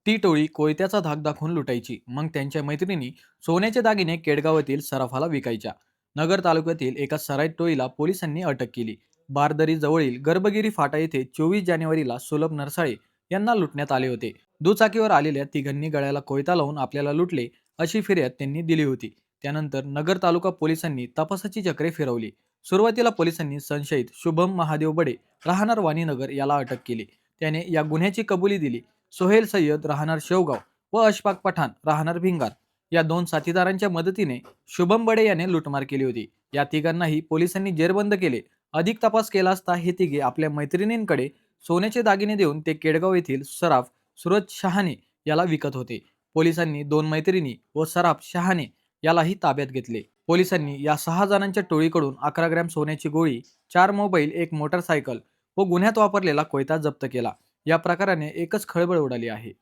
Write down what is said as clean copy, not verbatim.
ती टोळी कोयत्याचा धाक दाखवून लुटायची. मग त्यांच्या मैत्रिणी सोन्याचे दागिने केडगावातील सराफाला विकायच्या. नगर तालुक्यातील एका सराईत टोळीला पोलिसांनी अटक केली. बारदरी जवळील गर्भगिरी फाटा येथे 24 जानेवारीला सुलभ नरसाळे यांना लुटण्यात आले होते. दुचाकीवर आलेल्या तिघांनी गळ्याला कोयता लावून आपल्याला लुटले अशी फिर्याद त्यांनी दिली होती. त्यानंतर नगर तालुका पोलिसांनी तपासाची चक्रे फिरवली. सुरुवातीला पोलिसांनी संशयित शुभम महादेव बडे राहणार वाणीनगर याला अटक केली. त्याने या गुन्ह्याची कबुली दिली. सोहेल सय्यद राहणार शेवगाव व अशफाक पठाण राहणार भिंगार या दोन साथीदारांच्या मदतीने शुभम बडे याने लुटमार केली होती. या तिघांनाही पोलिसांनी जेरबंद केले. अधिक तपास केला असता हे तिघे आपल्या मैत्रिणींकडे सोन्याचे दागिने देऊन ते केडगाव येथील सराफ सूरज शहाणे याला विकत होते. पोलिसांनी दोन मैत्रिणी व सराफ शहाणे यालाही ताब्यात घेतले. पोलिसांनी या 6 जणांच्या टोळीकडून 11 ग्रॅम सोन्याची गोळी, 4 मोबाईल, 1 मोटरसायकल व गुन्ह्यात वापरलेला कोयता जप्त केला. या प्रकाराने एकच खळबळ उडाली आहे.